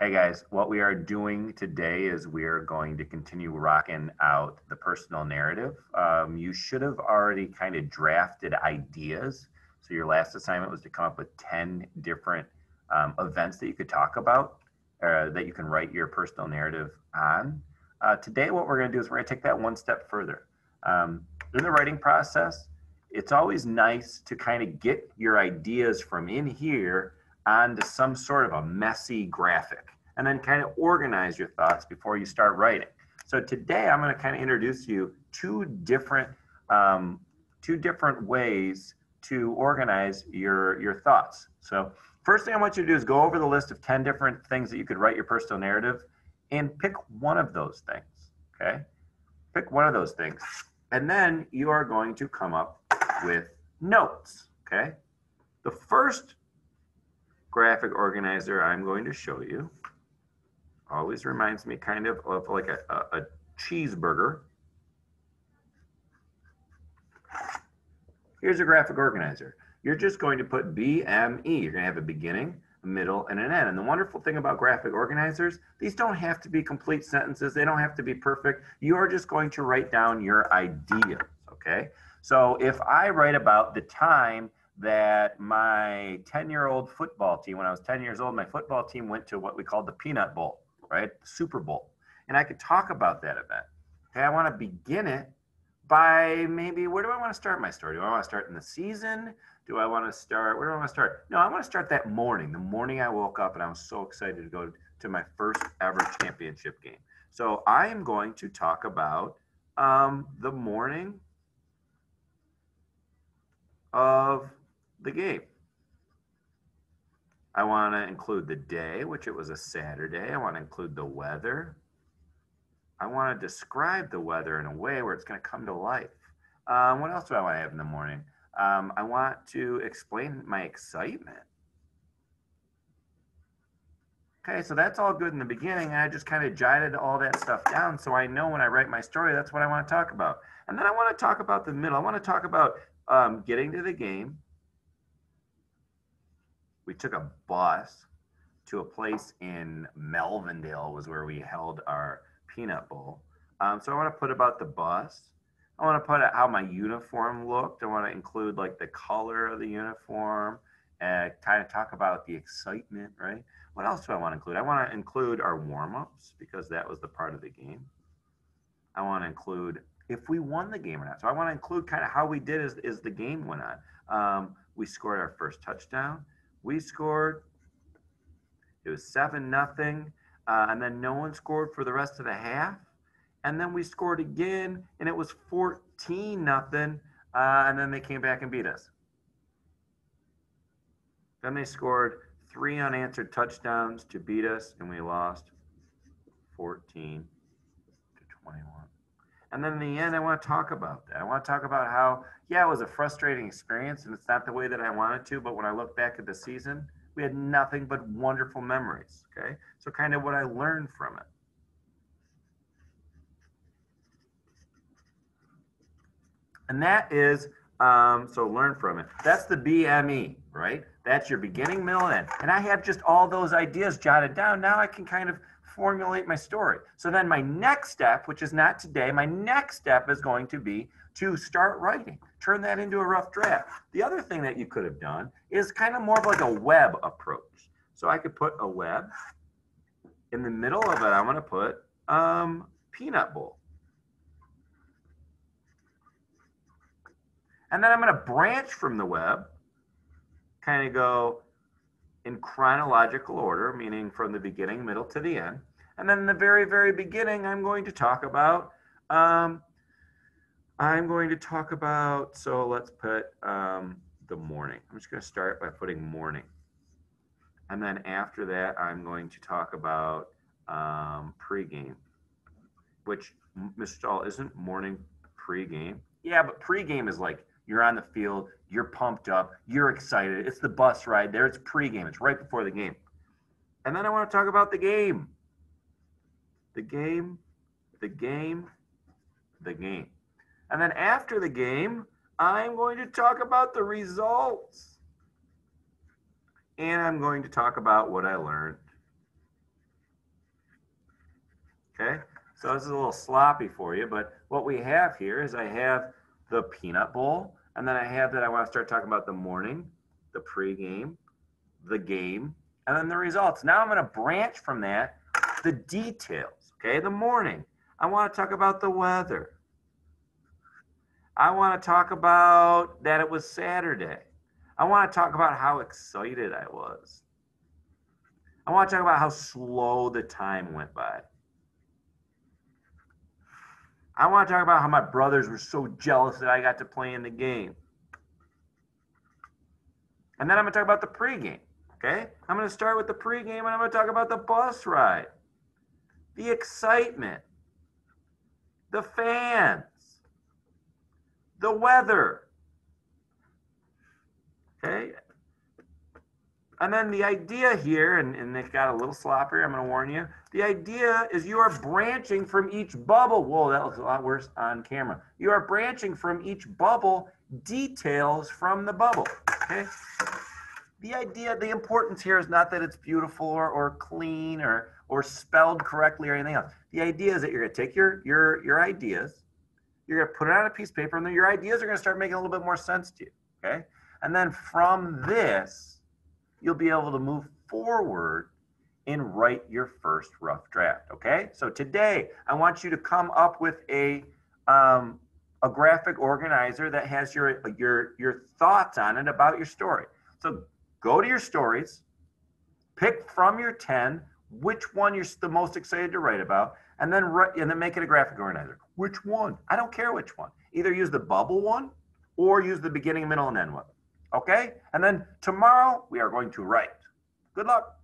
Hey guys, what we are doing today is we are going to continue rocking out the personal narrative. You should have already kind of drafted ideas. So your last assignment was to come up with 10 different events that you could talk about, that you can write your personal narrative on. Today, what we're going to do is we're going to take that one step further. In the writing process, it's always nice to kind of get your ideas from in here onto some sort of a messy graphic and then kind of organize your thoughts before you start writing. So today I'm going to kind of introduce you um, two different ways to organize your thoughts. So first thing I want you to do is go over the list of 10 different things that you could write your personal narrative and pick one of those things. Okay, pick one of those things, and then you are going to come up with notes. Okay, the first graphic organizer I'm going to show you always reminds me kind of like a cheeseburger. Here's a graphic organizer. You're just going to put BME. You're going to have a beginning, a middle, and an end. And the wonderful thing about graphic organizers, these don't have to be complete sentences. They don't have to be perfect. You are just going to write down your ideas, okay? So if I write about the time that my 10-year-old football team, when I was 10 years old, my football team went to what we called the Peanut Bowl, right? The Super Bowl. And I could talk about that event. Okay, I want to begin it by maybe, where do I want to start my story? Do I want to start in the season? Do I want to start, where do I want to start? No, I want to start that morning, the morning I woke up and I was so excited to go to my first ever championship game. So I am going to talk about the morning of the game. I want to include the day, which it was a Saturday. I want to include the weather. I want to describe the weather in a way where it's going to come to life. What else do I want to have in the morning? I want to explain my excitement. Okay, so that's all good in the beginning. I just kind of jotted all that stuff down so I know when I write my story, that's what I want to talk about. And then I want to talk about the middle. I want to talk about getting to the game. We took a bus to a place in Melvindale was where we held our Peanut Bowl. So I want to put about the bus. I want to put how my uniform looked. I want to include like the color of the uniform and kind of talk about the excitement, right? What else do I want to include? I want to include our warm-ups because that was the part of the game. I want to include if we won the game or not. So I want to include kind of how we did as the game went on. We scored our first touchdown. We scored, it was 7-0, and then no one scored for the rest of the half. And then we scored again, and it was 14-0, and then they came back and beat us. Then they scored 3 unanswered touchdowns to beat us, and we lost 14-21. And then in the end, I want to talk about that. I want to talk about how, yeah, it was a frustrating experience, and it's not the way that I wanted to, but when I look back at the season, we had nothing but wonderful memories, okay? So kind of what I learned from it. And that is, so learn from it. That's the BME, right? That's your beginning, middle, and end. And I have just all those ideas jotted down. Now I can kind of formulate my story. So then my next step, which is not today, my next step is going to be to start writing, turn that into a rough draft. The other thing that you could have done is kind of more of like a web approach. So I could put a web. In the middle of it, I'm going to put Peanut Bowl. And then I'm going to branch from the web, kind of go in chronological order, meaning from the beginning, middle to the end. And then in the very, very beginning, I'm going to talk about, so let's put the morning. I'm just going to start by putting morning. And then after that, I'm going to talk about pregame, which, Mr. Stahl, isn't morning pregame? Yeah, but pregame is like, you're on the field, you're pumped up, you're excited. It's the bus ride there. It's pregame. It's right before the game. And then I want to talk about the game. The game. And then after the game, I'm going to talk about the results. And I'm going to talk about what I learned. Okay, so this is a little sloppy for you, but what we have here is I have the peanut bowl, and then I have that I want to start talking about the morning, the pregame, the game, and then the results. Now I'm going to branch from that the details. Okay, the morning. I want to talk about the weather. I want to talk about that it was Saturday. I want to talk about how excited I was. I want to talk about how slow the time went by. I want to talk about how my brothers were so jealous that I got to play in the game. And then I'm going to talk about the pregame. Okay? I'm going to start with the pregame and I'm going to talk about the bus ride, the excitement, the fans, the weather. Okay? And then the idea here, and it got a little sloppier, I'm going to warn you. The idea is you are branching from each bubble. Whoa, that looks a lot worse on camera. You are branching from each bubble details from the bubble. Okay? The idea, the importance here is not that it's beautiful or clean or spelled correctly or anything else. The idea is that you're going to take your ideas, you're going to put it on a piece of paper, and then your ideas are going to start making a little bit more sense to you. Okay? And then from this, you'll be able to move forward and write your first rough draft. Okay? So today, I want you to come up with a graphic organizer that has your thoughts on it about your story. So go to your stories, pick from your 10 which one you're the most excited to write about, and then make it a graphic organizer. Which one? I don't care which one. Either use the bubble one or use the beginning, middle, and end one. Okay? And then tomorrow we are going to write. Good luck.